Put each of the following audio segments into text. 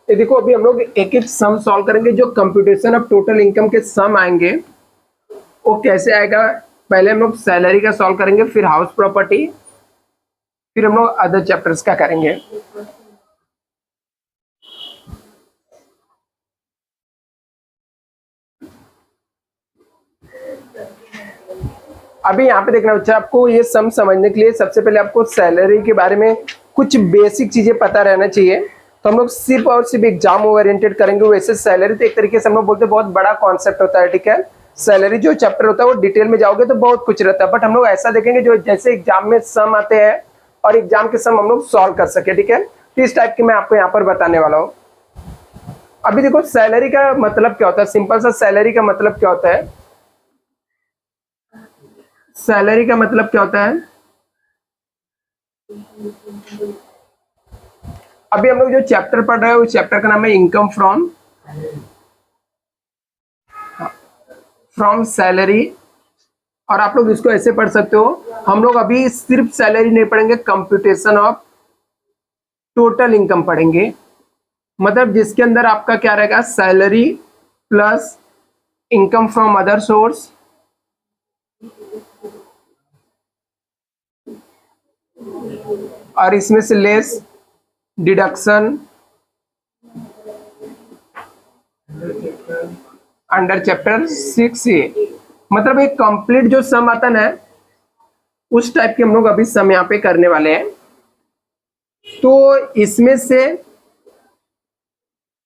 ये देखो अभी हम लोग एक एक सम सॉल्व करेंगे। जो कंप्यूटेशन ऑफ टोटल इनकम के सम आएंगे वो कैसे आएगा, पहले हम लोग सैलरी का सॉल्व करेंगे, फिर हाउस प्रॉपर्टी, फिर हम लोग अदर चैप्टर्स का करेंगे। अभी यहाँ पे देखना बच्चा, आपको ये सम समझने के लिए सबसे पहले आपको सैलरी के बारे में कुछ बेसिक चीजें पता रहना चाहिए। तो हम लोग सिर्फ और सिर्फ एग्जाम ओरिएंटेड करेंगे। वैसे सैलरी तो एक तरीके से हम लोग बोलते हैं बहुत बड़ा कॉन्सेप्ट होता है, ठीक है। सैलरी जो चैप्टर होता है वो डिटेल में जाओगे तो बहुत कुछ रहता है, बट हम लोग ऐसा देखेंगे जो जैसे एग्जाम में सम आते हैं और एग्जाम के सम हम लोग सॉल्व कर सके, ठीक है। तो इस टाइप की मैं आपको यहाँ पर बताने वाला हूँ। अभी देखो सैलरी का मतलब क्या होता है, सिंपल सा सैलरी का मतलब क्या होता है। सैलरी का मतलब क्या होता है, अभी हम लोग जो चैप्टर पढ़ रहे हैं उस चैप्टर का नाम है इनकम फ्रॉम सैलरी। और आप लोग इसको ऐसे पढ़ सकते हो, हम लोग अभी सिर्फ सैलरी नहीं पढ़ेंगे, कंप्यूटेशन ऑफ टोटल इनकम पढ़ेंगे। मतलब जिसके अंदर आपका क्या रहेगा, salary plus income from other source, और इसमें से less deduction under chapter 6A। मतलब एक कंप्लीट जो सम आता ना उस टाइप के हम लोग अभी सम यहाँ पे करने वाले हैं। तो इसमें से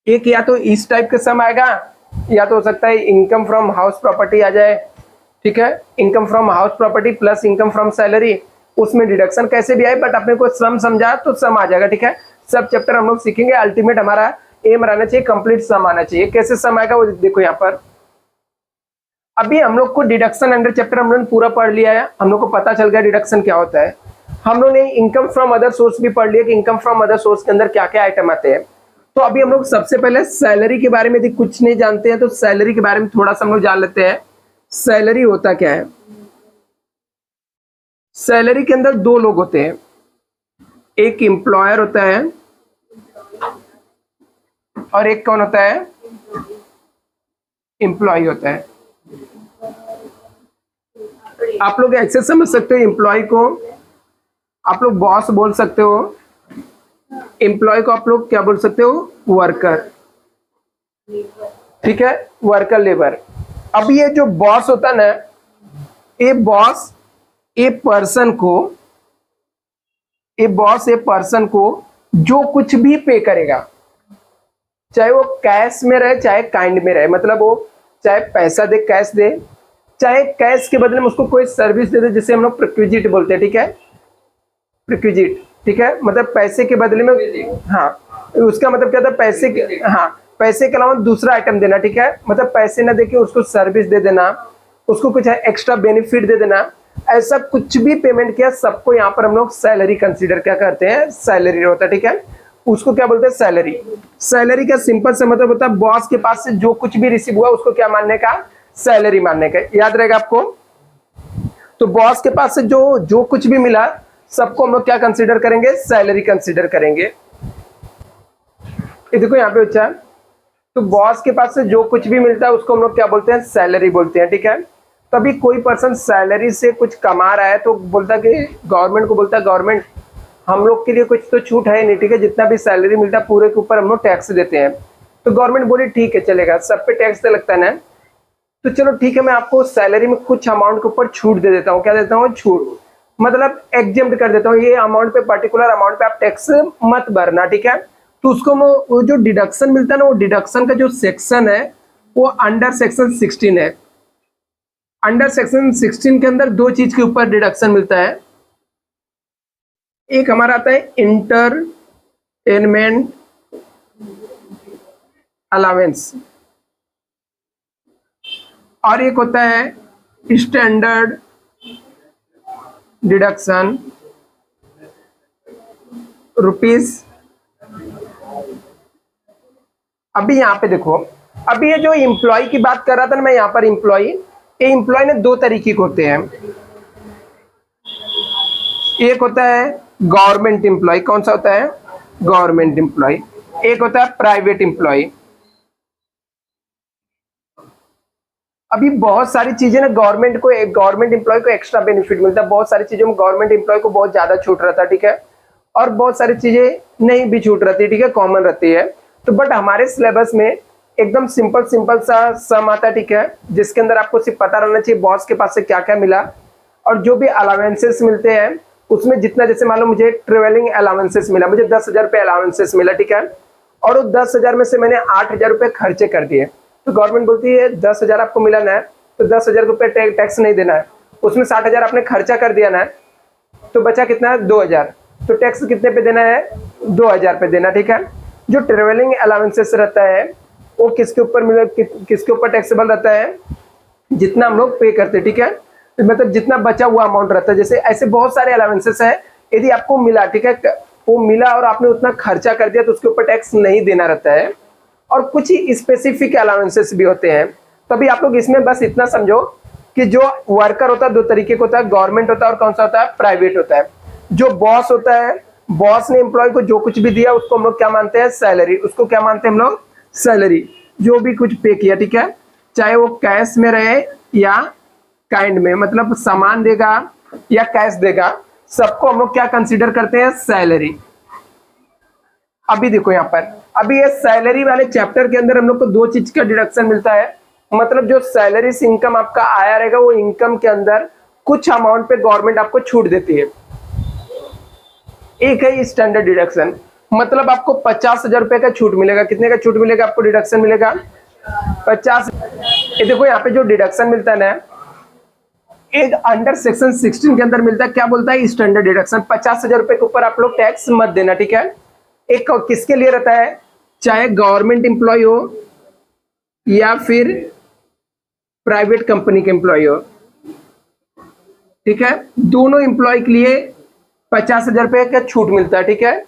एक या तो इस टाइप का सम आएगा, या तो हो सकता है इनकम फ्रॉम हाउस प्रॉपर्टी आ जाए, ठीक है। Income from house property plus income from salary, उसमें डिडक्शन कैसे भी आए बट अपने को सम समझा तो सम आ जाएगा, ठीक है। सब चैप्टर हम लोग सीखेंगे, अल्टीमेट हमारा एम रहना चाहिए कंप्लीट सम आना चाहिए। कैसे सम आएगा वो देखो यहाँ पर। अभी हम लोग को डिडक्शन अंडर चैप्टर हम लोग ने पूरा पढ़ लिया है, हम लोग को पता चल गया डिडक्शन क्या होता है। हम लोग ने इनकम फ्रॉम अदर सोर्स भी पढ़ लिया कि इनकम फ्रॉम अदर सोर्स के अंदर क्या क्या आइटम आते हैं। तो अभी हम लोग सबसे पहले सैलरी के बारे में यदि कुछ नहीं जानते हैं तो सैलरी के बारे में थोड़ा सा हम लोग जान लेते हैं। सैलरी होता क्या है, सैलरी के अंदर दो लोग होते हैं, एक एम्प्लॉयर होता है और एक कौन होता है, एम्प्लॉय होता है। आप लोग ऐसे समझ सकते हो, एम्प्लॉय को आप लोग बॉस बोल सकते हो, एम्प्लॉय को आप लोग क्या बोल सकते हो, वर्कर, ठीक है, वर्कर लेबर। अब ये जो बॉस होता है ना, ये बॉस ए पर्सन को जो कुछ भी पे करेगा, चाहे वो कैश में रहे चाहे काइंड में रहे, मतलब वो चाहे पैसा दे कैश दे, चाहे कैश के बदले में उसको कोई सर्विस दे दे, जिसे हम लोग प्रिक्विजिट बोलते हैं, ठीक है, प्रिक्विजिट, ठीक है, मतलब पैसे के बदले में, हाँ उसका मतलब क्या था, पैसे के, हाँ पैसे के अलावा दूसरा आइटम देना, ठीक है, मतलब पैसे ना देके उसको सर्विस दे देना, उसको कुछ एक्स्ट्रा बेनिफिट दे देना, ऐसा कुछ भी पेमेंट किया सबको यहाँ पर हम लोग सैलरी कंसीडर क्या करते हैं, सैलरी होता है, ठीक है। उसको क्या बोलते हैं, सैलरी। सैलरी का सिंपल से मतलब होता है बॉस के पास से जो कुछ भी रिसीव हुआ उसको क्या मानने का, सैलरी मानने का, याद रहेगा आपको। तो बॉस के पास से जो कुछ भी मिला सबको हम लोग क्या कंसीडर करेंगे, सैलरी कंसीडर करेंगे। ये देखो यहाँ पे बच्चा, तो बॉस के पास से जो कुछ भी मिलता है उसको हम लोग क्या बोलते हैं, सैलरी बोलते हैं, ठीक है। तभी कोई पर्सन सैलरी से कुछ कमा रहा है तो बोलता कि गवर्नमेंट को बोलता है, गवर्नमेंट हम लोग के लिए कुछ तो छूट है नहीं, ठीक है, जितना भी सैलरी मिलता है पूरे के ऊपर हम लोग टैक्स देते हैं। तो गवर्नमेंट बोली ठीक है चलेगा, सब पे टैक्स तो लगता है ना, तो चलो ठीक है मैं आपको सैलरी में कुछ अमाउंट के ऊपर छूट दे देता हूँ। क्या देता हूँ, छूट, मतलब एग्जेम्प्ट कर देता हूँ, ये अमाउंट पे, पर्टिकुलर अमाउंट पे आप टैक्स मत भरना, ठीक है। तो उसको वो जो डिडक्शन मिलता है ना, वो डिडक्शन का जो सेक्शन है वो अंडर सेक्शन 16 है। अंडर सेक्शन 16 के अंदर दो चीज के ऊपर डिडक्शन मिलता है, एक हमारा आता है इंटरटेनमेंट अलावेंस और एक होता है स्टैंडर्ड डिडक्शन रुपीस। अभी यहाँ पे देखो, अभी ये जो एम्प्लॉय की बात कर रहा था ना मैं, यहाँ पर एम्प्लॉय ने दो तरीके के होते हैं। एक होता है गवर्नमेंट एम्प्लॉय, कौन सा होता है, गवर्नमेंट एम्प्लॉय। एक होता है प्राइवेट एम्प्लॉय। अभी बहुत सारी चीजें ना गवर्नमेंट एम्प्लॉय को एक्स्ट्रा बेनिफिट मिलता है, बहुत सारी चीजों में गवर्नमेंट एम्प्लॉय को बहुत ज्यादा छूट रहता है, ठीक है, और बहुत सारी चीजें नहीं भी छूट रहती है, ठीक है, कॉमन रहती है। तो बट हमारे सिलेबस में एकदम सिंपल सिंपल सा सम आता है, ठीक है, जिसके अंदर आपको सिर्फ पता रहना चाहिए बॉस के पास से क्या क्या मिला, और जो भी अलावेंसेस मिलते हैं उसमें जितना, जैसे मान लो मुझे ट्रेवलिंग अलावेंसेस मिला, मुझे 10,000 रुपये अलावेंसेस मिला, ठीक है, और उस 10,000 में से मैंने 8,000 रुपये खर्चे कर दिए, तो गवर्नमेंट बोलती है 10,000 आपको मिला ना है, तो 10,000 रुपये टैक्स नहीं देना है, उसमें 60,000 आपने खर्चा कर दिया ना, तो बचा कितना है 2,000, तो टैक्स कितने पे देना है 2,000 पे देना, ठीक है। जो ट्रेवलिंग अलावेंसेस रहता है वो किसके ऊपर किसके ऊपर टैक्सेबल रहता है, जितना हम लोग पे करते हैं, ठीक है, मतलब जितना बचा हुआ अमाउंट रहता है। जैसे ऐसे बहुत सारे अलावेंसेस है, यदि आपको मिला, ठीक है, वो मिला और आपने उतना खर्चा कर दिया तो उसके ऊपर टैक्स नहीं देना रहता है। और कुछ ही स्पेसिफिक अलावेंसेस भी होते हैं। तभी आप लोग इसमें बस इतना समझो कि जो वर्कर होता है दो तरीके का होता है, गवर्नमेंट होता है और कौन सा होता है, प्राइवेट होता है। जो बॉस होता है, बॉस ने एम्प्लॉय को जो कुछ भी दिया उसको हम लोग क्या मानते हैं, सैलरी, उसको क्या मानते हैं हम लोग, सैलरी, जो भी कुछ पे किया, ठीक है, चाहे वो कैश में रहे या काइंड में, मतलब सामान देगा या कैश देगा, सबको हम लोग क्या कंसीडर करते हैं, सैलरी। अभी देखो यहाँ पर, अभी ये सैलरी वाले चैप्टर के अंदर हम लोग को दो चीज का डिडक्शन मिलता है, मतलब जो सैलरी से इनकम आपका आया रहेगा वो इनकम के अंदर कुछ अमाउंट पे गवर्नमेंट आपको छूट देती है। एक है स्टैंडर्ड डिडक्शन, मतलब आपको 50,000 रुपए का छूट मिलेगा। कितने का छूट मिलेगा आपको, डिडक्शन मिलेगा 50। ये देखो यहाँ पे जो डिडक्शन मिलता है ना, एक अंडर सेक्शन 16 के अंदर मिलता है, क्या बोलता है, स्टैंडर्ड डिडक्शन। 50,000 रुपए के ऊपर आप लोग टैक्स मत देना, ठीक है। एक किसके लिए रहता है, चाहे गवर्नमेंट एम्प्लॉय हो या फिर प्राइवेट कंपनी के एम्प्लॉय हो, ठीक है, दोनों एम्प्लॉय के लिए 50,000 रुपए का छूट मिलता है, ठीक है।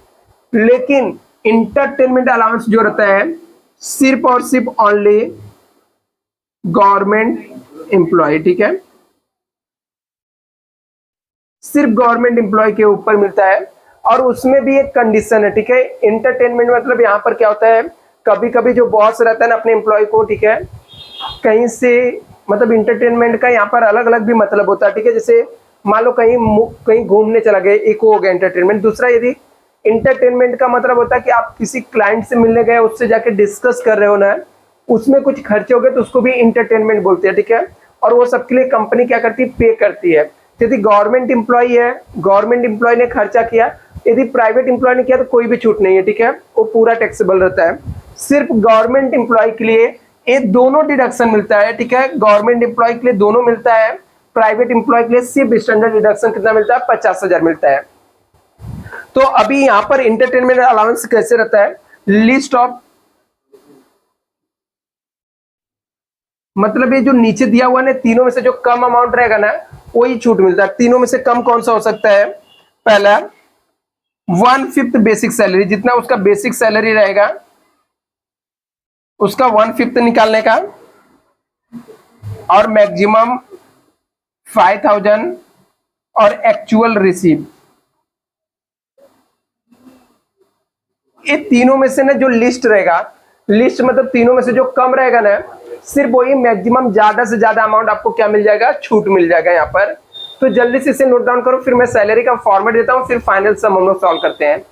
लेकिन इंटरटेनमेंट अलाउंस जो रहता है सिर्फ और सिर्फ ओनली गवर्नमेंट एम्प्लॉय, ठीक है, सिर्फ गवर्नमेंट एम्प्लॉय के ऊपर मिलता है। और उसमें भी एक कंडीशन है, ठीक है। इंटरटेनमेंट मतलब यहाँ पर क्या होता है, कभी कभी जो बॉस रहता है ना अपने एम्प्लॉय को, ठीक है, कहीं से, मतलब इंटरटेनमेंट का यहाँ पर अलग अलग भी मतलब होता है, ठीक है। जैसे मान लो कहीं घूमने चला गए, एक हो गया इंटरटेनमेंट। दूसरा, यदि इंटरटेनमेंट का मतलब होता है कि आप किसी क्लाइंट से मिलने गए, उससे जाके डिस्कस कर रहे हो ना, उसमें कुछ खर्चे हो गए तो उसको भी इंटरटेनमेंट बोलते हैं, ठीक है। और वो सबके लिए कंपनी क्या करती है, पे करती है। यदि गवर्नमेंट एम्प्लॉय है, गवर्नमेंट एम्प्लॉय ने खर्चा किया, यदि प्राइवेट एम्प्लॉय ने किया तो कोई भी छूट नहीं है, ठीक है, वो पूरा टैक्सेबल रहता है। सिर्फ गवर्नमेंट एम्प्लॉय के लिए ये दोनों डिडक्शन मिलता है, ठीक है। गवर्नमेंट एम्प्लॉय के लिए दोनों मिलता है, प्राइवेट एम्प्लॉय के लिए सिर्फ स्टैंडर्ड डिडक्शन कितना मिलता है, 50,000 मिलता है। तो अभी यहां पर इंटरटेनमेंट अलाउंस कैसे रहता है, लिस्ट ऑफ, मतलब ये जो नीचे दिया हुआ ना, तीनों में से जो कम अमाउंट रहेगा ना वही छूट मिलता है। तीनों में से कम कौन सा हो सकता है, पहला 1/5 बेसिक सैलरी, जितना उसका बेसिक सैलरी रहेगा उसका 1/5 निकालने का, और मैक्सिमम 5,000 और एक्चुअल रिसीव। ये तीनों में से ना जो लिस्ट रहेगा, लिस्ट मतलब तीनों में से जो कम रहेगा ना, सिर्फ वही मैक्सिमम, ज्यादा से ज्यादा अमाउंट आपको क्या मिल जाएगा, छूट मिल जाएगा यहाँ पर। तो जल्दी से इसे नोट डाउन करो, फिर मैं सैलरी का फॉर्मेट देता हूँ, फिर फाइनल सम हम लोग सॉल्व करते हैं।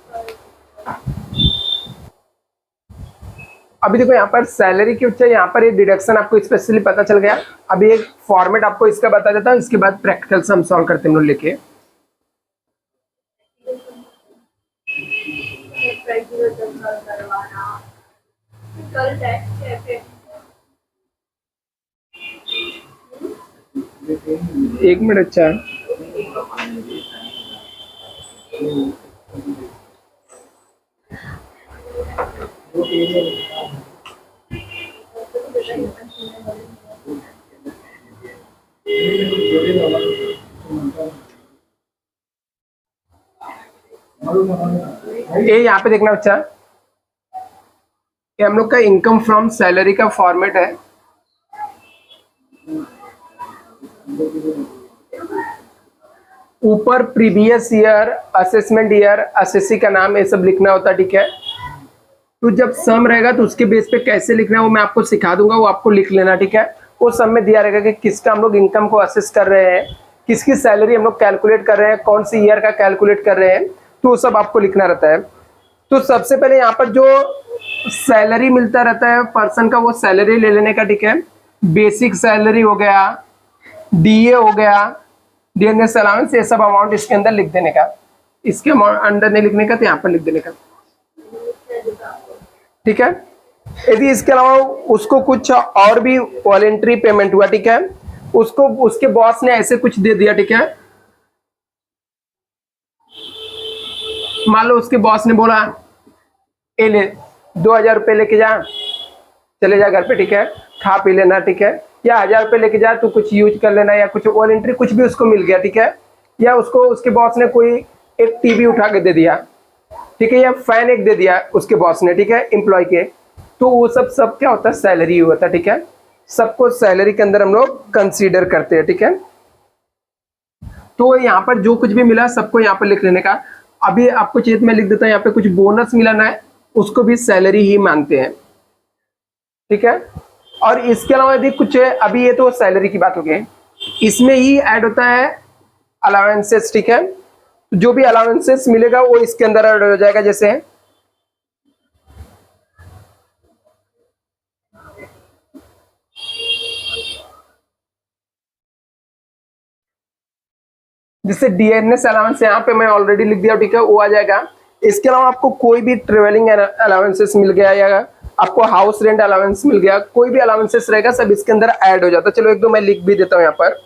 अभी देखो यहाँ पर सैलरी की उच्च, यहाँ पर ये डिडक्शन आपको स्पेशली पता चल गया। अभी एक फॉर्मेट आपको इसका बता देता हूँ, इसके बाद प्रैक्टिकल सम सॉल्व करते हैं हम लोग लेके। एक मिनट, अच्छा ये यहाँ पे देखना बच्चा, ये हम लोग का इनकम फ्रॉम सैलरी का फॉर्मेट है। ऊपर previous year, assessment year, assessee का नाम, ये सब लिखना होता है, ठीक है। तो जब सम रहेगा तो उसके बेस पे कैसे लिखना है वो मैं आपको सिखा दूंगा, वो आपको लिख लेना, ठीक है। वो सम में दिया रहेगा कि किसका हम लोग इनकम को असेस कर रहे हैं, किसकी सैलरी हम लोग कैलकुलेट कर रहे हैं, कौन सी ईयर का कैलकुलेट कर रहे हैं, तो वो सब आपको लिखना रहता है। तो सबसे पहले यहाँ पर जो सैलरी मिलता रहता है पर्सन का, वो सैलरी ले लेने का, ठीक है। बेसिक सैलरी हो गया, डीए हो गया, डीएनएस अलाउंस, ये सब अमाउंट इसके अंदर लिख देने का। इसके अंदर नहीं लिखने का तो यहाँ पर लिख देने का, ठीक है। यदि इसके अलावा उसको कुछ और भी वॉलेंट्री पेमेंट हुआ, ठीक है, उसको उसके बॉस ने ऐसे कुछ दे दिया, ठीक है। मान लो उसके बॉस ने बोला ए ले 2000 रुपये लेके जा, चले जा घर पे, ठीक है, खा पी लेना, ठीक है, या 1000 रुपये लेके जा, तू कुछ यूज कर लेना, या कुछ वॉलेंट्री कुछ भी उसको मिल गया, ठीक है। या उसको उसके बॉस ने कोई एक टीवी उठा के दे दिया, ठीक है, या फैन एक दे दिया उसके बॉस ने, ठीक है, एम्प्लॉय के, तो वो सब क्या होता है, सैलरी होता है, ठीक है। सबको सैलरी के अंदर हम लोग कंसीडर करते हैं, ठीक है। तो यहाँ पर जो कुछ भी मिला सबको यहाँ पर लिख लेने का। अभी आपको चेत में लिख देता हूँ, यहाँ पे कुछ बोनस मिला ना है, उसको भी सैलरी ही मानते हैं, ठीक है। और इसके अलावा यदि कुछ है, अभी ये तो सैलरी की बात हो गई, इसमें ही ऐड होता है अलाउंसेस, ठीक है। जो भी अलाउंसेस मिलेगा वो इसके अंदर ऐड हो जाएगा। जैसे जिससे डीएनएस अलाउंस यहाँ पे मैं ऑलरेडी लिख दिया, ठीक है, वो आ जाएगा। इसके अलावा आपको कोई भी ट्रेवलिंग अलाउंसेस मिल गया, या आपको हाउस रेंट अलाउंस मिल गया, कोई भी अलाउंसेस रहेगा सब इसके अंदर ऐड हो जाता है। चलो एक दो मैं लिख भी देता हूँ यहाँ पर।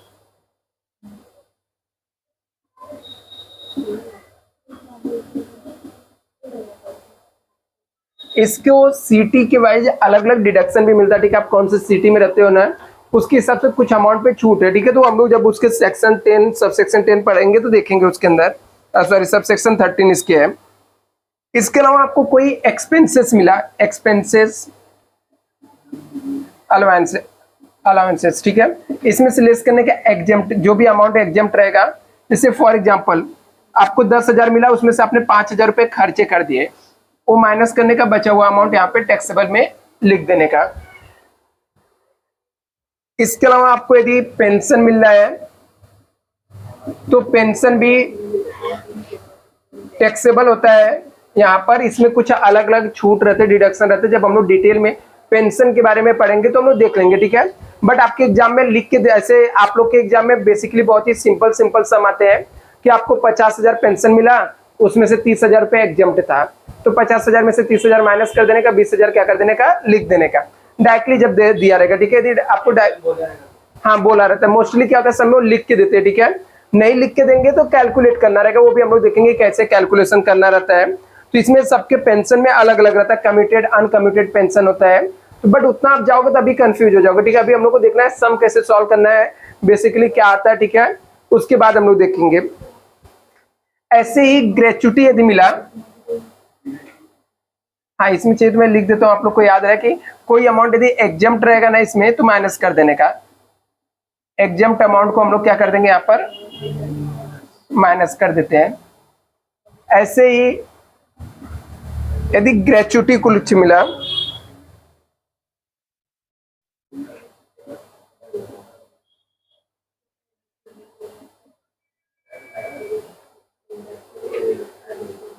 इसको सिटी के वाइज अलग अलग डिडक्शन भी मिलता है, ठीक है। आप कौन से सिटी में रहते हो ना, उसके हिसाब से कुछ अमाउंट पे छूट है, ठीक है। तो हम लोग जब उसके सेक्शन 10 सब सेक्शन 10 पढ़ेंगे तो देखेंगे उसके अंदर, सॉरी सब सेक्शन 13 इसके है। इसके अलावा आपको कोई एक्सपेंसेस मिला, एक्सपेंसेस अलाउंसेस, ठीक है, इसमें से लेस करने का एग्जेम्प्ट, जो भी अमाउंट एग्जेम्प्ट रहेगा, जैसे फॉर एग्जांपल आपको 10,000 मिला, उसमें से आपने 5,000 रुपए खर्चे कर दिए, वो माइनस करने का बचा हुआ अमाउंट यहाँ पे टैक्सेबल में लिख देने का। इसके अलावा आपको यदि पेंशन मिल रहा है तो पेंशन भी टैक्सेबल होता है यहाँ पर। इसमें कुछ अलग अलग छूट रहते, डिडक्शन रहते, जब हम लोग डिटेल में पेंशन के बारे में पढ़ेंगे तो हम लोग देख लेंगे, ठीक है। बट आपके एग्जाम में लिख के, ऐसे आप लोग के एग्जाम में बेसिकली बहुत ही सिंपल सम आते हैं कि आपको 50,000 पेंशन मिला, उसमें से 30,000 रुपए एग्जाम्प्ट था, तो 50,000 में से 30,000 माइनस कर देने का, 20,000 क्या कर देने का, लिख देने का डायरेक्टली जब दे दिया रहेगा, ठीक है। आपको हाँ बोला रहता है, मोस्टली क्या होता है सब लोग लिख के देते हैं, ठीक है। नहीं लिख के देंगे तो कैलकुलेट करना रहेगा, वो भी हम लोग देखेंगे कैसे कैलकुलेशन करना रहता है। तो इसमें सबके पेंशन में अलग अलग रहता है, कमिटेड अनकमिटेड पेंशन होता है, बट उतना आप जाओगे तो अभी कंफ्यूज हो जाओगे, ठीक है। अभी हम लोग को देखना है सम कैसे सॉल्व करना है, बेसिकली क्या आता है, ठीक है, उसके बाद हम लोग देखेंगे। ऐसे ही ग्रेचुटी यदि मिला, हाँ इसमें चाहिए तो मैं लिख देता हूँ, आप लोग को याद रहे कि कोई अमाउंट यदि एग्जम्प्ट रहेगा ना इसमें तो माइनस कर देने का, एग्जम्प्ट अमाउंट को हम लोग क्या कर देंगे यहाँ पर माइनस कर देते हैं। ऐसे ही यदि ग्रेचुटी कुछ मिला,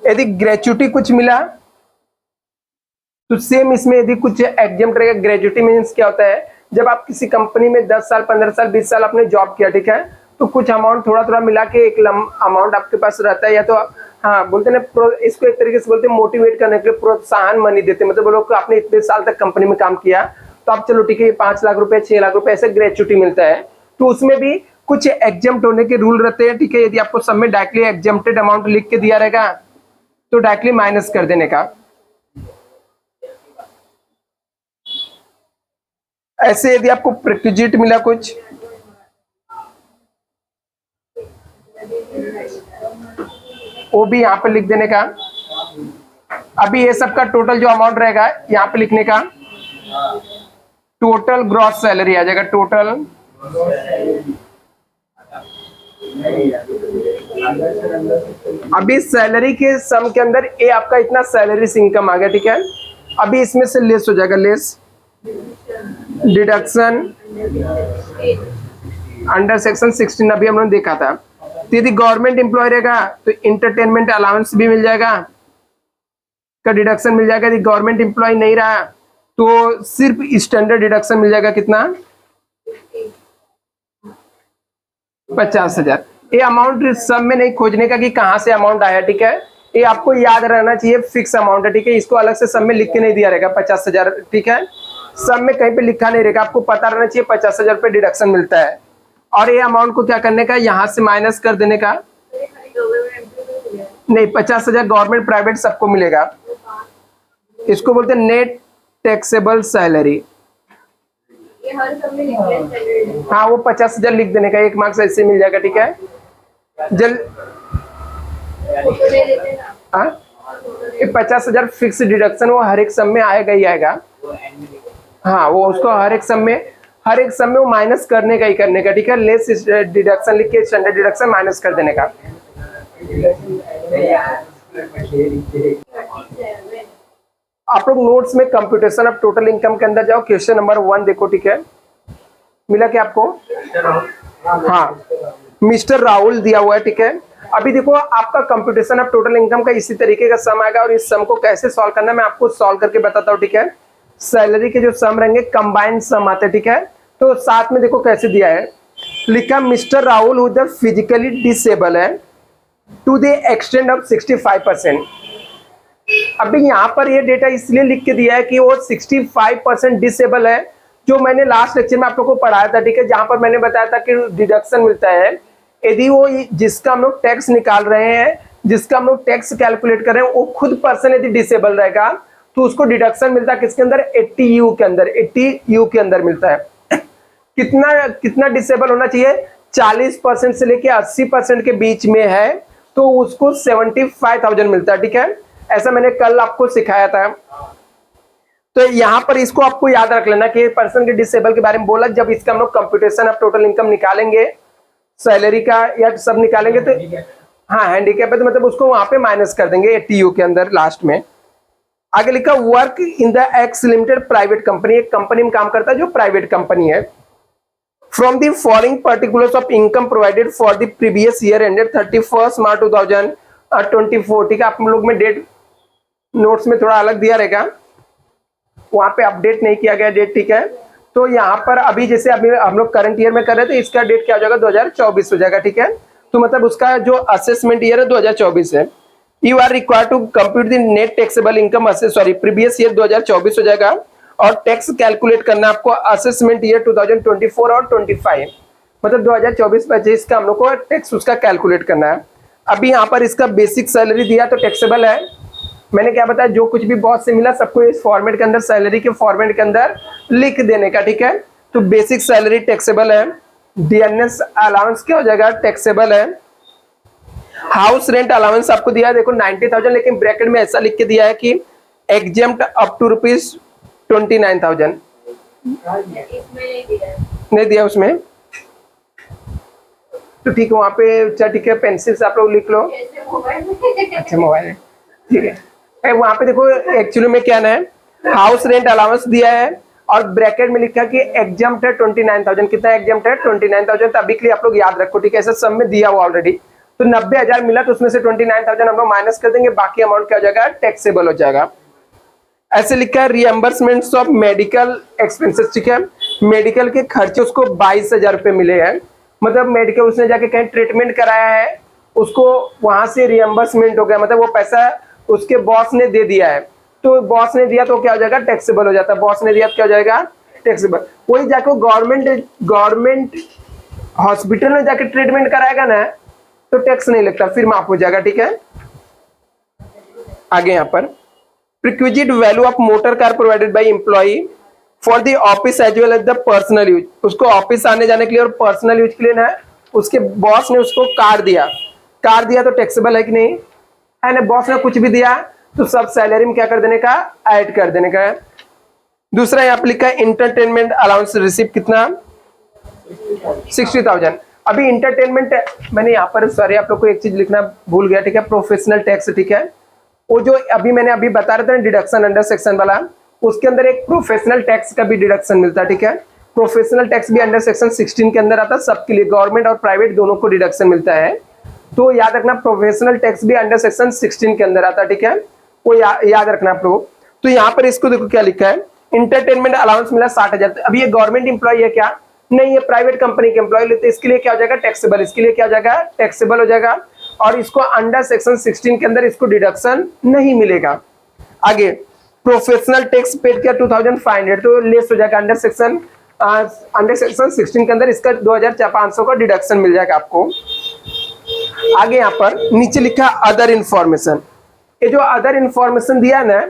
यदि ग्रेचुटी कुछ मिला तो सेम इसमें यदि कुछ एग्जम्प्ट रहेगा। ग्रेचुटी मीन्स क्या होता है, जब आप किसी कंपनी में 10 साल 15 साल 20 साल आपने जॉब किया, ठीक है, तो कुछ अमाउंट थोड़ा थोड़ा मिला के एक अमाउंट आपके पास रहता है, या तो हाँ बोलते हैं इसको एक तरीके से बोलते हैं मोटिवेट करने के लिए प्रोत्साहन मनी देते हैं, मतलब बोलो कि आपने इतने साल तक कंपनी में काम किया तो आप चलो ठीक है 5 लाख रुपए 6 लाख रुपए ऐसे ग्रेचुटी मिलता है। तो उसमें भी कुछ एग्जम्प्ट होने के रूल रहते हैं, ठीक है। यदि आपको सब में डायरेक्टली एग्जम्प्टेड अमाउंट लिख के दिया रहेगा तो डायरेक्टली माइनस कर देने का। ऐसे यदि आपको प्रिक्विजिट मिला कुछ, वो भी यहाँ पे लिख देने का। अभी ये सब का टोटल जो अमाउंट रहेगा यहाँ पे लिखने का, टोटल ग्रॉस सैलरी आ जाएगा, टोटल अभी सैलरी के सम के अंदर ये आपका इतना सैलरी से इनकम आ गया, ठीक है। अभी इसमें से लेस हो जाएगा, लेस डिडक्शन अंडर सेक्शन 16 अभी हम लोगों ने देखा था। तो यदि गवर्नमेंट एम्प्लॉय रहेगा तो इंटरटेनमेंट अलाउंस भी मिल जाएगा का डिडक्शन मिल जाएगा। यदि गवर्नमेंट एम्प्लॉय नहीं रहा तो सिर्फ स्टैंडर्ड डिडक्शन मिल जाएगा, कितना 50,000। ये अमाउंट सब में नहीं खोजने का कि कहां से अमाउंट आया, ठीक है, ये आपको याद रहना चाहिए, फिक्स अमाउंट है, ठीक है, इसको अलग से सब में लिख के नहीं दिया रहेगा 50,000, ठीक है, सब में कहीं पे लिखा नहीं रहेगा, आपको पता रहना चाहिए 50,000 रुपये डिडक्शन मिलता है। और ये अमाउंट को क्या करने का, यहाँ से माइनस कर देने का, नहीं 50,000 गवर्नमेंट प्राइवेट सबको मिलेगा, इसको बोलते हैं नेट टैक्सेबल सैलरी। हाँ वो 50,000 लिख देने का, 1 मार्क्स ऐसे मिल जाएगा, ठीक है। हाँ ये 50,000 फिक्स डिडक्शन वो हर एक सम में आएगा ही आएगा। हाँ वो उसको हर एक सम में वो माइनस करने का ही करने का, ठीक है, लेस डिडक्शन लिख के स्टैंडर्ड डिडक्शन माइनस कर देने का। आप लोग नोट्स में कंप्यूटेशन ऑफ टोटल इनकम के अंदर जाओ, क्वेश्चन नंबर 1 देखो, ठीक है, मिला क्या आपको? हाँ मिस्टर राहुल दिया हुआ है, ठीक है। अभी देखो आपका कंप्यूटेशन ऑफ टोटल इनकम का इसी तरीके का सम आएगा और इस सम को कैसे सॉल्व करना है मैं आपको सॉल्व करके बताता हूँ, ठीक है। सैलरी के जो सम रहेंगे कंबाइंड सम आते हैं, ठीक है। तो साथ में देखो कैसे दिया है, लिखा मिस्टर राहुल उधर फिजिकली डिसेबल है टू द एक्सटेंड ऑफ 65%। अभी यहाँ पर ये डेटा इसलिए लिख के दिया है कि वो 65% डिसेबल है, जो मैंने लास्ट लेक्चर में आप लोगों को पढ़ाया था, ठीक है, जहां पर मैंने बताया था कि डिडक्शन मिलता है यदि वो जिसका हम लोग टैक्स निकाल रहे हैं, जिसका हम लोग टैक्स कैलकुलेट कर रहे हैं, वो खुद पर्सन यदि डिसेबल रहेगा तो उसको डिडक्शन मिलता है किसके अंदर, 80U के अंदर, 80U के अंदर मिलता है। कितना डिसेबल होना चाहिए, 40% से लेके 80% के बीच में है तो उसको 75,000 मिलता है, ठीक है, ऐसा मैंने कल आपको सिखाया था। तो यहाँ पर इसको आपको याद रख लेना कि पर्सन के डिसेबल के बारे में बोला, जब इसका हम लोग कंप्यूटेशन ऑफ टोटल इनकम निकालेंगे सैलरी का या सब निकालेंगे तो हाँ हैंडीकैप है तो मतलब उसको वहां पे माइनस कर देंगे 80U के अंदर लास्ट में। आगे लिखा work in the x limited private company, एक कंपनी में काम करता है जो प्राइवेट कंपनी है। From the following particulars of income provided for the previous year ended 31 मार्च 2024, ठीक है, आप लोग में डेट नोट्स में थोड़ा अलग दिया रहेगा, वहां पे अपडेट नहीं किया गया डेट, ठीक है। तो यहाँ पर अभी जैसे अभी हम लोग करंट ईयर में कर रहे थे, इसका डेट क्या हो जाएगा, 2024 हो जाएगा, ठीक है। तो मतलब उसका जो असेसमेंट ईयर है 2024 है। You are required to compute the net taxable income previous year 2024 हो जाएगा और टैक्स कैलकुलेट करना आपको असेसमेंट ईयर 2024 और 25, मतलब 2024-25 का हम लोग को टैक्स उसका कैलकुलेट करना है। अभी यहाँ पर इसका बेसिक सैलरी दिया तो टैक्सेबल है, मैंने क्या बताया, जो कुछ भी बॉस से मिला सबको इस फॉर्मेट के अंदर, सैलरी के फॉर्मेट के अंदर लिख देने का, ठीक है। तो बेसिक सैलरी टैक्सेबल है, डीएनएस अलाउंस क्या हो जाएगा, टैक्सेबल है। हाउस रेंट अलाउंस आपको दिया है देखो 90,000, लेकिन ब्रैकेट में ऐसा लिख के दिया है कि एग्जेम्प्ट अप टू ₹29,000, नहीं दिया उसमें, तो ठीक है वहां पे, अच्छा ठीक है, पेंसिल से आप लोग लिख लो, अच्छा मोबाइल है, ठीक है। वहां पे देखो एक्चुअली में क्या है, हाउस रेंट अलाउंस दिया है और ब्रैकेट में लिखा कि एग्जाम्प्ट है 29,000, कितना एग्जाम्प्ट है 29,000, अभी के लिए आप लोग याद रखो, ठीक है, ऐसा सब में दिया हुआ ऑलरेडी। तो 90,000 मिला तो उसमें से 29,000 हम लोग माइनस कर देंगे, बाकी अमाउंट क्या हो जाएगा, टैक्सेबल हो जाएगा। ऐसे लिखा है रिएम्बर्समेंट ऑफ मेडिकल एक्सपेंसेस, ठीक है, मेडिकल के खर्चे उसको 22,000 रुपये मिले हैं, मतलब मेडिकल उसने जाके कहीं ट्रीटमेंट कराया है, उसको वहां से रिएम्बर्समेंट हो गया, मतलब वो पैसा उसके बॉस ने दे दिया है, तो बॉस ने दिया तो क्या हो जाएगा, टैक्सेबल हो जाता है, बॉस ने दिया तो क्या हो जाएगा, टैक्सेबल। वही जाके गवर्नमेंट हॉस्पिटल में जाके ट्रीटमेंट कराएगा ना तो टैक्स नहीं लगता, फिर माफ हो जाएगा, ठीक है। आगे यहाँ पर perquisite value of motor car provided by employee for the office as well as the personal use, उसको ऑफिस आने जाने के लिए और पर्सनल यूज के लिए ना उसके बॉस ने उसको कार दिया तो टैक्सेबल है कि नहीं है ना, बॉस ने कुछ भी दिया तो सब सैलरी में क्या कर देने का, ऐड कर देने का। दूसरा यहाँ पे लिखा है इंटरटेनमेंट अलाउंस रिसीव कितना, 60,000। अभी इंटरटेनमेंट मैंने यहाँ पर सॉरी आप लोग को एक चीज लिखना भूल गया, ठीक है, प्रोफेशनल टैक्स, ठीक है, वो जो अभी मैंने अभी बता रहा था ना डिडक्शन अंडर सेक्शन वाला, उसके अंदर एक प्रोफेशनल टैक्स का भी डिडक्शन मिलता है, ठीक है। प्रोफेशनल टैक्स भी अंडर सेक्शन 16 के अंदर आता है, सबके लिए गवर्नमेंट और प्राइवेट दोनों को डिडक्शन मिलता है। तो याद रखना प्रोफेशनल टैक्स भी अंडर सेक्शन 16 के अंदर आता है, ठीक है, वो याद रखना आप लोग। तो यहाँ पर इसको देखो क्या लिखा है, इंटरटेनमेंट अलाउंस मिला 60,000। अभी ये गवर्नमेंट इंप्लॉय है क्या? नहीं, ये प्राइवेट कंपनी के एम्प्लॉय लेते, इसके लिए क्या हो जाएगा टैक्सेबल, इसके लिए क्या हो जाएगा टैक्सेबल हो जाएगा, और इसको अंडर सेक्शन 16 के अंदर इसको डिडक्शन नहीं मिलेगा। आगे प्रोफेशनल टैक्स पेड किया 2500, तो लेस हो जाएगा अंडर सेक्शन 16 के अंदर इसका 2500 का डिडक्शन मिल जाएगा आपको। आगे यहाँ पर नीचे लिखा अदर इंफॉर्मेशन, ये जो अदर इंफॉर्मेशन दिया ना,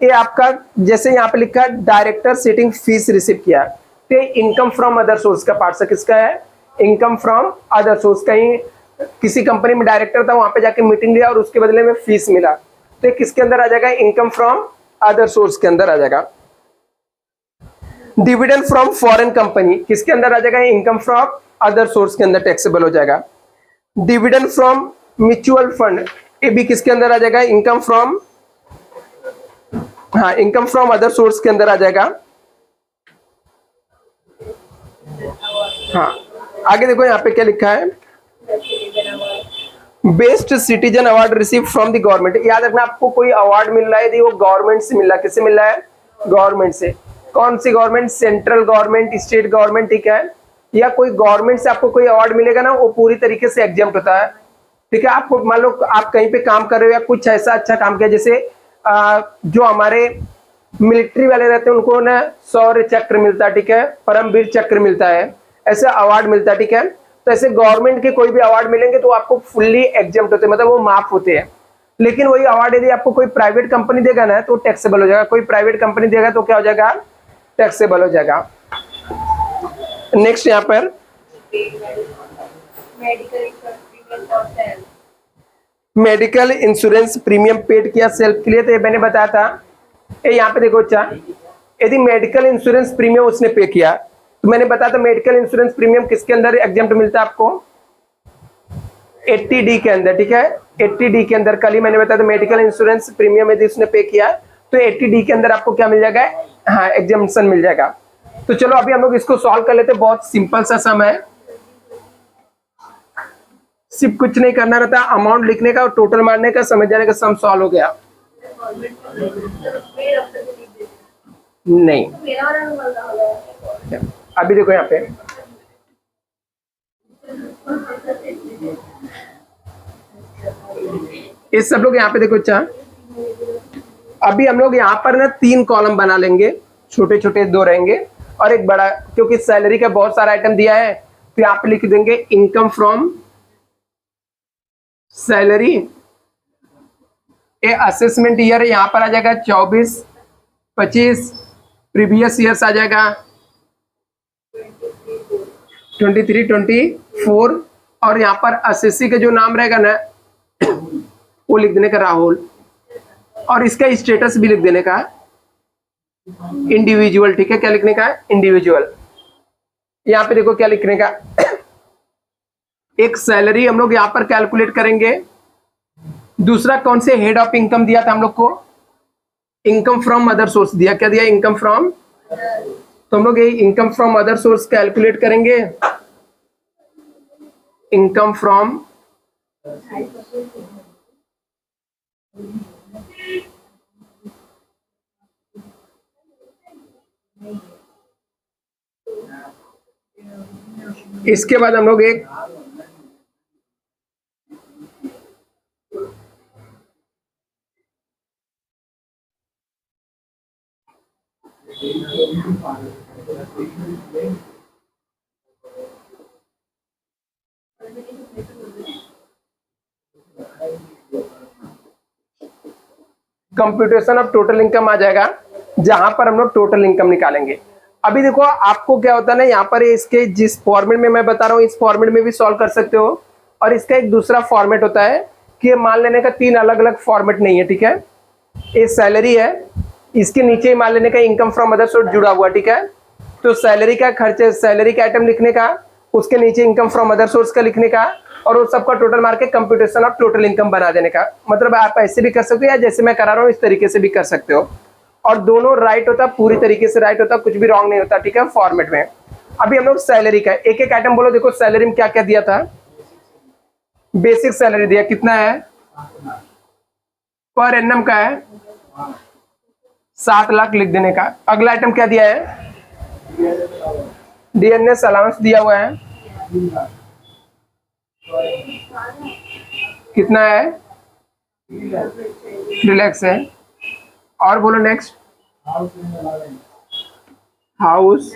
ये आपका जैसे यहाँ पे लिखा डायरेक्टर सीटिंग फीस रिसीव किया, तो इनकम फ्रॉम अदर सोर्स का पार्ट से किसका है, इनकम फ्रॉम अदर सोर्स। कहीं किसी कंपनी में डायरेक्टर था, वहां पे जाके मीटिंग लिया और उसके बदले में फीस मिला, तो ये किसके अंदर आ जाएगा, इनकम फ्रॉम अदर सोर्स के अंदर आ जाएगा। डिविडेंड फ्रॉम फॉरेन कंपनी किसके अंदर आ जाएगा, इनकम फ्रॉम अदर सोर्स के अंदर टैक्सेबल हो जाएगा। डिविडेंड फ्रॉम म्यूचुअल फंड, ये भी किसके अंदर आ जाएगा, इनकम फ्रॉम, हाँ इनकम फ्रॉम अदर सोर्स के अंदर आ जाएगा। हाँ आगे देखो यहाँ पे क्या लिखा है, best citizen award receive from the government. याद रखना आपको कोई अवार्ड मिल रहा है यदि वो गवर्नमेंट से मिल रहा है, किससे मिल रहा है, गवर्नमेंट से। कौन सी government, central government, state government, ठीक है, या कोई गवर्नमेंट से आपको कोई अवार्ड मिलेगा ना, वो पूरी तरीके से एग्जाम्प्ट होता है, ठीक है। आपको मान लो आप कहीं पे काम कर रहे हो या कुछ ऐसा अच्छा काम किया, जैसे जो हमारे मिलिट्री वाले रहते हैं उनको ना शौर्य चक्र मिलता है, ठीक है, परमवीर चक्र मिलता है, ऐसे अवार्ड मिलता है, ठीक है। तो ऐसे गवर्नमेंट के कोई भी अवार्ड मिलेंगे तो आपको फुल्ली एग्जाम्प्ट होते हैं, मतलब वो माफ होते हैं। लेकिन वही अवार्ड यदि आपको कोई प्राइवेट कंपनी देगा ना तो टैक्सेबल हो जाएगा, कोई प्राइवेट कंपनी देगा तो क्या हो जाएगा, टैक्सेबल हो जाएगा। नेक्स्ट यहाँ पर मेडिकल इंश्योरेंस प्रीमियम पेड किया सेल्फ के लिए, तो ये मैंने बताया था। यहाँ पे देखो अच्छा, यदि मेडिकल इंश्योरेंस प्रीमियम उसने पे किया तो मैंने बताया था मेडिकल इंश्योरेंस प्रीमियम किसके अंदर एग्जाम्प्ट मिलता है आपको, 80D के अंदर, ठीक है, 80D के अंदर। कल ही मैंने बताया था मेडिकल इंश्योरेंस प्रीमियम यदि उसने पे किया तो 80D के अंदर आपको क्या मिल जाएगा, हाँ एग्जाम्पशन मिल जाएगा। तो चलो अभी हम लोग इसको सॉल्व कर लेते हैं, बहुत सिंपल सा सम है, सिर्फ कुछ नहीं करना रहता, अमाउंट लिखने का और टोटल मारने का, समझ जाने का, सम सॉल्व हो गया। नहीं अभी देखो यहाँ पे इस सब लोग यहाँ पे देखो अच्छा, अभी हम लोग यहाँ पर ना 3 कॉलम बना लेंगे, छोटे छोटे 2 रहेंगे और एक बड़ा, क्योंकि सैलरी का बहुत सारा आइटम दिया है तो यहाँ पे लिख देंगे income from salary. A assessment year यहाँ पर आ जाएगा 24-25, प्रीवियस ईयर्स आ जाएगा 23-24, और यहाँ पर असेसी का जो नाम रहेगा ना वो लिख देने का राहुल, और इसका स्टेटस भी लिख देने का इंडिविजुअल, ठीक है, क्या लिखने का इंडिविजुअल। यहाँ पे देखो क्या लिखने का, एक सैलरी हम लोग यहाँ पर कैलकुलेट करेंगे, दूसरा कौन से हेड ऑफ इनकम दिया था हम लोग को, इनकम फ्रॉम अदर सोर्स दिया, क्या दिया, इनकम फ्रॉम, तो हम लोग ये income from other source calculate करेंगे, इनकम फ्रॉम इसके बाद हम लोग एक कंप्यूटेशन ऑफ टोटल इनकम आ जाएगा, जहां पर हम लोग टोटल इनकम निकालेंगे। अभी देखो आपको क्या होता है ना, यहाँ पर इसके जिस फॉर्मेट में मैं बता रहा हूँ इस फॉर्मेट में भी सॉल्व कर सकते हो, और इसका एक दूसरा फॉर्मेट होता है कि मान लेने का 3 अलग अलग फॉर्मेट नहीं है, ठीक है। ये सैलरी है, इसके नीचे ही मान लेने का इनकम फ्रॉम अदर सोर्स जुड़ा हुआ, ठीक है। तो सैलरी का खर्चे, सैलरी का आइटम लिखने का, उसके नीचे इनकम फ्रॉम अदर सोर्स का लिखने का, और वो सबका टोटल मार के कंप्यूटेशन ऑफ टोटल इनकम बना देने का। मतलब आप ऐसे भी कर सकते हो या जैसे मैं करा रहा हूँ इस तरीके से भी कर सकते हो, और दोनों राइट होता, पूरी तरीके से राइट होता, कुछ भी रॉन्ग नहीं होता, ठीक है, फॉर्मेट में। अभी हम लोग सैलरी का एक एक आइटम बोलो। देखो सैलरी में क्या क्या दिया था, बेसिक सैलरी दिया, कितना है, पर एनम का है 7 लाख लिख देने का। अगला आइटम क्या दिया है, डीएनएस अलाउंस दिया हुआ है, कितना है, रिलैक्स है। और बोलो नेक्स्ट, हाउस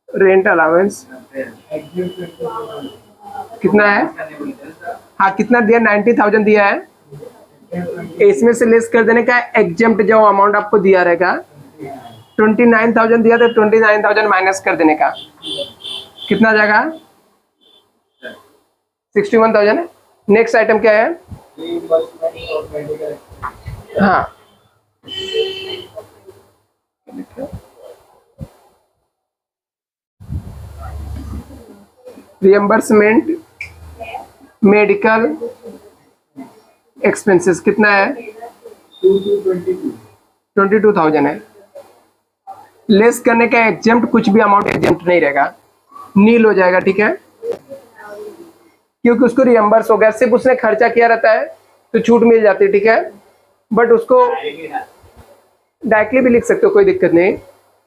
रेंट अलाउंस कितना है, हाँ कितना दिया, 90,000 दिया है। इसमें से लेस कर देने का, एग्जेम्प्ट जो अमाउंट आपको दिया रहेगा 29,000 दिया, तो 29,000 माइनस कर देने का, कितना जाएगा, 61,000 है। नेक्स्ट आइटम क्या है, हाँ रियम्बर्समेंट मेडिकल एक्सपेंसेस कितना है, 22,000 है। लेस करने का एग्जेम्प्ट, कुछ भी अमाउंट एग्जेम्प्ट नहीं रहेगा, नील हो जाएगा, ठीक है, क्योंकि उसको रियम्बर्स हो गया, सिर्फ उसने खर्चा किया रहता है तो छूट मिल जाती है, ठीक है, बट उसको डायरेक्टली भी लिख सकते हो, कोई दिक्कत नहीं,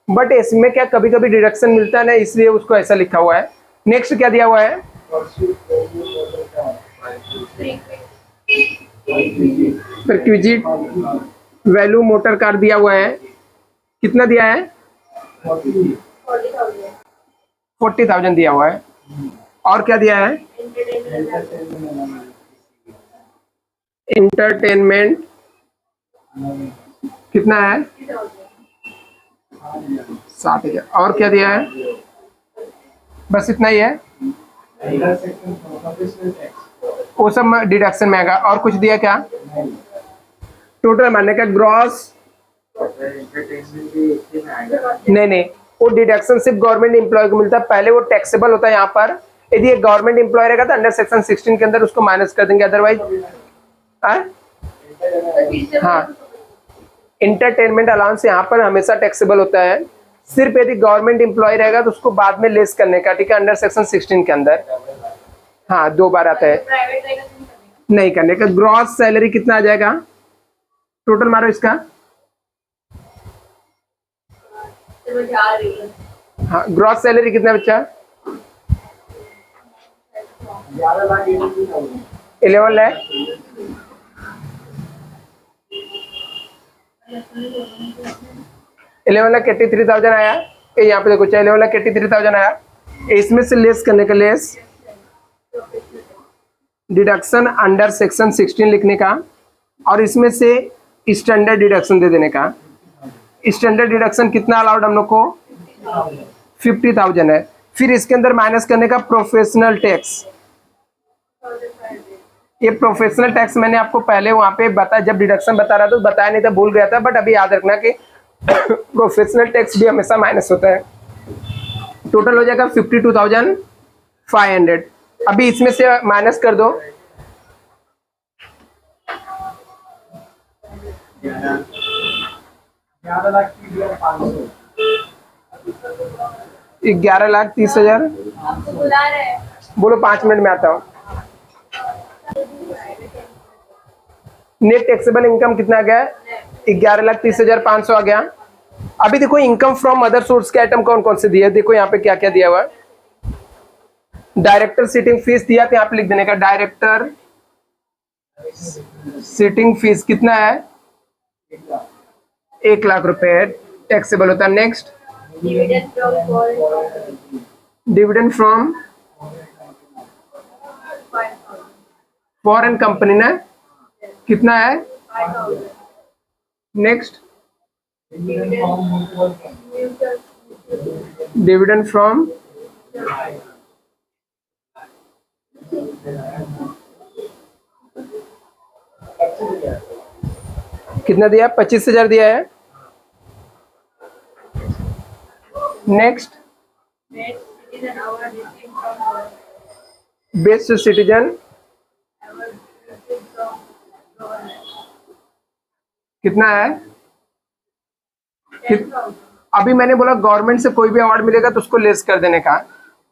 बट इसमें क्या कभी कभी डिडक्शन मिलता है ना, इसलिए उसको ऐसा लिखा हुआ है। नेक्स्ट क्या दिया हुआ है, रिक्विजिट वैल्यू मोटर कार दिया हुआ है, कितना दिया है, 40,000 दिया हुआ है। और क्या दिया है, इंटरटेनमेंट कितना है, 7,000। और क्या दिया है, बस इतना ही है, वो सब डिडक्शन में आएगा। और कुछ दिया क्या, टोटल मानने का, ग्रॉस नहीं, वो डिडक्शन सिर्फ गवर्नमेंट एम्प्लॉय को मिलता है, पहले वो टैक्सेबल होता है यहाँ पर। यदि एक गवर्नमेंट एम्प्लॉय रहेगा तो अंडर सेक्शन 16 के अंदर उसको माइनस कर देंगे, अदरवाइज हाँ इंटरटेनमेंट अलाउंस यहाँ पर हमेशा टैक्सेबल होता है, सिर्फ यदि गवर्नमेंट एम्प्लॉय रहेगा तो उसको बाद में लेस करने का, ठीक है, अंडर सेक्शन 16 के अंदर, हाँ 2 बार आता है, नहीं करने का। ग्रॉस सैलरी कितना आ जाएगा, टोटल मारो इसका, हाँ ग्रॉस सैलरी कितना बच्चा, 11 लाख 11,83,000 आया। यहाँ पे देखो, 11,83,000 आया, इसमें से लेस करने का, लेस डिडक्शन अंडर सेक्शन 16 लिखने का, और इसमें से स्टैंडर्ड डिडक्शन दे देने का। स्टैंडर्ड डिडक्शन कितना अलाउड हम लोग को, 50,000 है। फिर इसके अंदर माइनस करने का प्रोफेशनल टैक्स, ये प्रोफेशनल टैक्स मैंने आपको पहले वहां पे बताया, जब डिडक्शन बता रहा था तो बताया नहीं था, भूल गया था, बट अभी याद रखना कि प्रोफेशनल टैक्स भी हमेशा माइनस होता है। टोटल हो जाएगा 52,500। अभी इसमें से माइनस कर दो, 11,30,000। बोलो 5 मिनट में आता हूँ। नेट टैक्सेबल इनकम कितना आ गया, 11,30,500 आ गया। अभी देखो इनकम फ्रॉम अदर सोर्स के आइटम कौन कौन से दिए, देखो यहाँ पे क्या क्या दिया हुआ है। डायरेक्टर सीटिंग फीस दिया, तो यहाँ पे लिख देने का, डायरेक्टर सीटिंग फीस कितना है, 1 लाख रुपए टैक्सेबल होता है। Next, dividend from foreign company ना, कितना है, नेक्स्ट, डिविडेंड फ्रॉम कितना दिया, 25,000 दिया है। नेक्स्ट, बेस्ट सिटीजन कितना है? अभी मैंने बोला गवर्नमेंट से कोई भी अवार्ड मिलेगा तो उसको लेस कर देने का।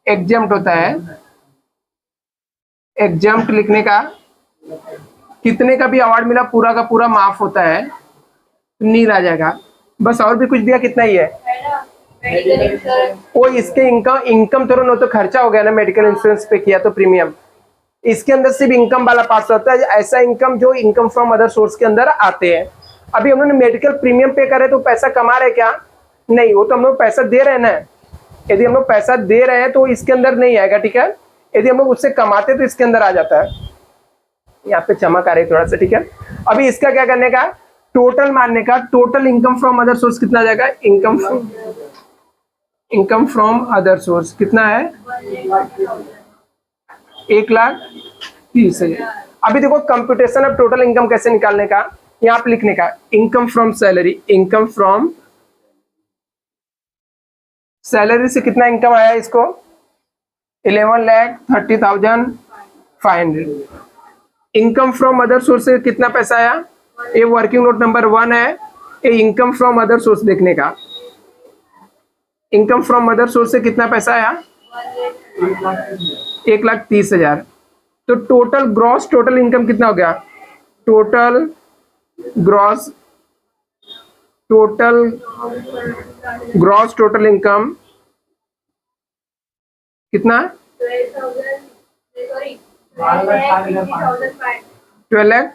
एग्जाम्प्ट होता है, एग्जाम्प्ट लिखने का, कितने का भी अवार्ड मिला पूरा का पूरा माफ होता है, नील आ जाएगा। बस और भी कुछ दिया, कितना ही है वो इसके इनकम, इनकम तो नो तो खर्चा हो गया ना, मेडिकल इंश्योरेंस पे किया तो प्रीमियम, इसके अंदर सिर्फ इनकम वाला पास होता है, ऐसा इनकम जो इनकम फ्रॉम अदर सोर्स के अंदर आते हैं। अभी हम लोग ने मेडिकल प्रीमियम पे करे तो पैसा कमा रहे क्या? नहीं, वो तो हम लोग पैसा दे रहे हैं ना। यदि हम लोग पैसा दे रहे हैं तो इसके अंदर नहीं आएगा, ठीक है। यदि हम लोग उससे कमाते तो इसके अंदर आ जाता है। यहाँ पे चमक आ रही है थोड़ा सा, ठीक है। अभी इसका क्या करने का, टोटल मारने का। Total income from other source कितना आ जाएगा? इनकम फ्रॉम अदर सोर्स कितना है? 1,30,000। अभी देखो कंप्यूटेशन ऑफ टोटल इनकम कैसे निकालने का, यहाँ पे लिखने का income from salary. Income from salary से कितना इनकम आया इसको? 11,30,500। इनकम फ्रॉम अदर सोर्स से कितना पैसा आया? ये वर्किंग नोट नंबर 1 है, ये इनकम फ्रॉम अदर सोर्स देखने का। इनकम फ्रॉम अदर सोर्स से कितना पैसा आया? 1,30,000। तो टोटल ग्रॉस टोटल इनकम कितना हो गया? टोटल ग्रॉस टोटल इनकम कितना? 12 लाख।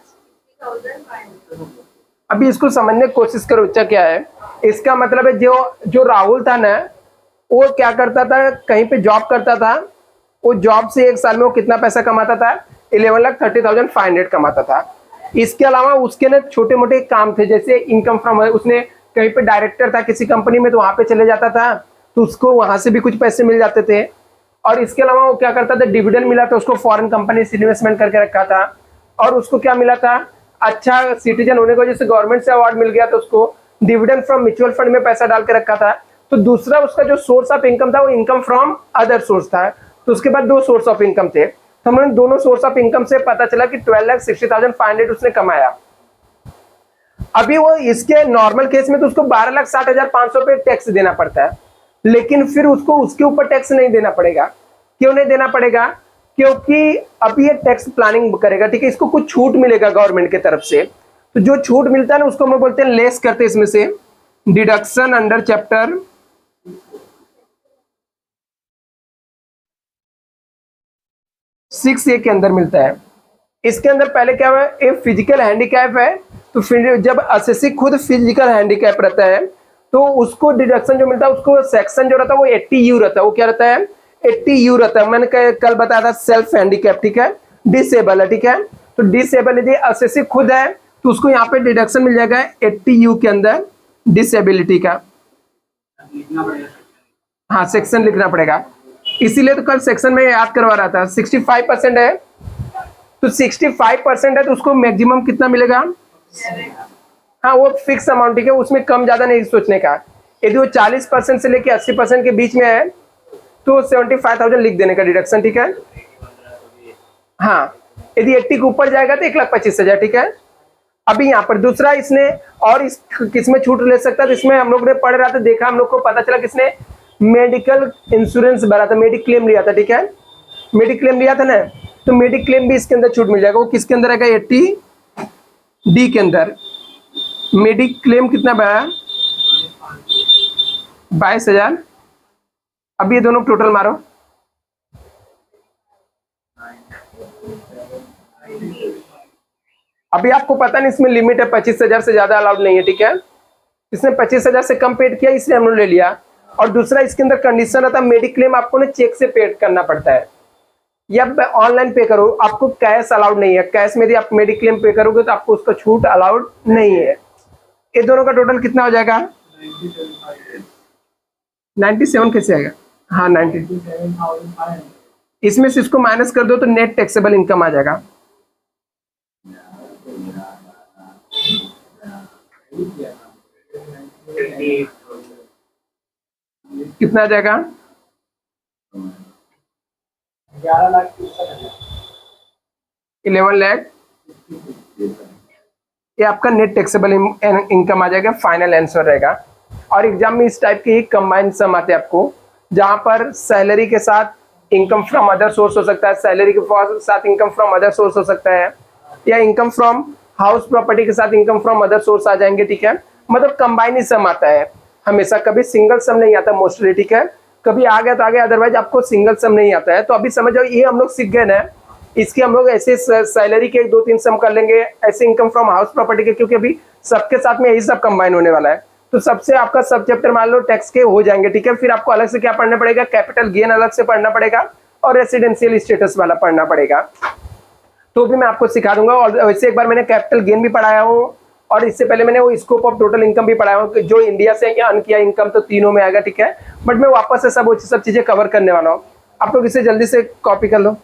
अभी इसको समझने की कोशिश करो, अच्छा क्या है इसका मतलब है। जो राहुल था ना, वो क्या करता था, कहीं पे जॉब करता था, वो जॉब से एक साल में वो कितना पैसा कमाता था? 11,30,500 कमाता था। इसके अलावा उसके ना छोटे मोटे काम थे, जैसे इनकम फ्रॉम, उसने कहीं पे डायरेक्टर था किसी कंपनी में तो वहां पे चले जाता था तो उसको वहां से भी कुछ पैसे मिल जाते थे। और इसके अलावा वो क्या करता था, डिविडेंड मिला तो उसको फॉरेन कंपनी से इन्वेस्टमेंट करके रखा था। और उसको क्या मिला था, अच्छा सिटीजन होने की वजह से गवर्नमेंट से अवार्ड मिल गया तो उसको डिविडेंड फ्रॉम म्यूचुअल फंड में पैसा डाल के रखा था। तो दूसरा उसका जो सोर्स ऑफ इनकम था वो इनकम फ्रॉम अदर सोर्स था। तो उसके बाद 2 सोर्स ऑफ इनकम थे, तो हमने दोनों सोर्स ऑफ इनकम से पता चला कि 12,60,500 उसने कमाया। अभी वो इसके नॉर्मल केस में तो उसको 12,60,500 पे टैक्स देना पड़ता है, लेकिन फिर उसको उसके ऊपर टैक्स नहीं देना पड़ेगा। क्यों नहीं देना पड़ेगा? क्योंकि अभी ये टैक्स प्लानिंग करेगा, ठीक है। इसको कुछ छूट मिलेगा गवर्नमेंट की तरफ से, तो जो छूट मिलता है ना उसको हम बोलते हैं लेस करते हैं इसमें से, डिडक्शन अंडर चैप्टर 6A के अंदर मिलता है। इसके अंदर पहले क्या है, एक फिजिकल हैंडीकैप है, तो फिर जब असेसी खुद फिजिकल हैंडीकैप रहता है तो उसको डिडक्शन जो मिलता है, उसको सेक्शन जो रहता है वो 80U रहता है। वो क्या रहता है? 80U रहता है। मैंने कल बताया था सेल्फ हैंडीकैप, ठीक है, डिसेबल है, ठीक है। तो डिसेबल यदि असेसी खुद है तो उसको यहाँ पे डिडक्शन मिल जाएगा 80U के अंदर डिसेबिलिटी का। हाँ, सेक्शन लिखना पड़ेगा, इसीलिए तो कल सेक्शन में याद करवा रहा था। 65% है, तो 65% है तो उसको मैक्सिमम कितना मिलेगा? हाँ, वो फिक्स अमाउंट, ठीक है, उसमें कम ज्यादा नहीं सोचने का। यदि वो 40% से लेके 80% के बीच में है तो 75,000 लिख देने का डिडक्शन, ठीक है। हाँ, यदि 80 के ऊपर जाएगा तो 1,25,000, ठीक है। अभी यहाँ पर दूसरा इसने और इस किसमें छूट ले सकता है, तो इसमें हम लोग ने पढ़ रहा था, देखा, हम लोग को पता चला किसने मेडिकल इंश्योरेंस भरा था, मेडिक्लेम लिया था, ठीक है। मेडिक्लेम लिया था ना, तो मेडिक्लेम भी इसके अंदर छूट मिल जाएगा। वो किसके अंदर आएगा? 80D के अंदर। मेडिक्लेम कितना भरा? 22,000। अब ये दोनों टोटल मारो, अभी आपको पता नहीं इसमें लिमिट है, 25,000 से ज्यादा अलाउड नहीं है, ठीक है। इसने 25,000 से कम पेड किया इसलिए हमने ले लिया। और दूसरा इसके अंदर कंडीशन रहता है, मेडिक्लेम आपको ना चेक से पेड करना पड़ता है या ऑनलाइन पे करो, आपको कैश अलाउड नहीं है। कैश में यदि आप मेडिक्लेम पे करोगे तो आपको उसका छूट अलाउड नहीं है। ये दोनों का टोटल कितना हो जाएगा? 97 कैसे आएगा? हाँ, 90। इसमें से इसको माइनस कर दो तो नेट टैक्सेबल इनकम आ जाएगा। कितना आ जाएगा? 11 लाख ये आपका नेट टैक्सेबल इनकम आ जाएगा, फाइनल आंसर रहेगा। और एग्जाम में इस टाइप की कंबाइंड सम आते हैं आपको, जहां पर सैलरी के साथ इनकम फ्रॉम अदर सोर्स हो सकता है, सैलरी के साथ इनकम फ्रॉम अदर सोर्स हो सकता है, या इनकम फ्रॉम हाउस प्रॉपर्टी के साथ इनकम फ्रॉम अदर सोर्स आ जाएंगे, ठीक है। मतलब कंबाइन ही सम आता है हमेशा, कभी सिंगल सम नहीं आता मोस्टली, ठीक है। कभी आ गया तो आ गया, अदरवाइज आपको सिंगल सम नहीं आता है। तो अभी समझ जाओ ये हम लोग सीख गए ना, इसके हम लोग ऐसे सैलरी के 2-3 सम कर लेंगे, ऐसे इनकम फ्रॉम हाउस प्रॉपर्टी के, क्योंकि अभी सबके साथ में यही सब कंबाइन होने वाला है। तो सबसे आपका सब चैप्टर मान लो टैक्स के हो जाएंगे, ठीक है। फिर आपको अलग से क्या पढ़ना पड़ेगा, कैपिटल गेन अलग से पढ़ना पड़ेगा और रेसिडेंशियल स्टेटस वाला पढ़ना पड़ेगा, तो भी मैं आपको सिखा दूंगा। और वैसे एक बार मैंने कैपिटल गेन भी पढ़ाया हूँ, और इससे पहले मैंने वो स्कोप ऑफ टोटल इनकम भी पढ़ाया हूँ, जो इंडिया से अर्न किया इनकम, तो तीनों में आएगा, ठीक है। बट मैं वापस से सब चीजें कवर करने वाला हूँ, आप लोग इसे जल्दी से कॉपी कर लो।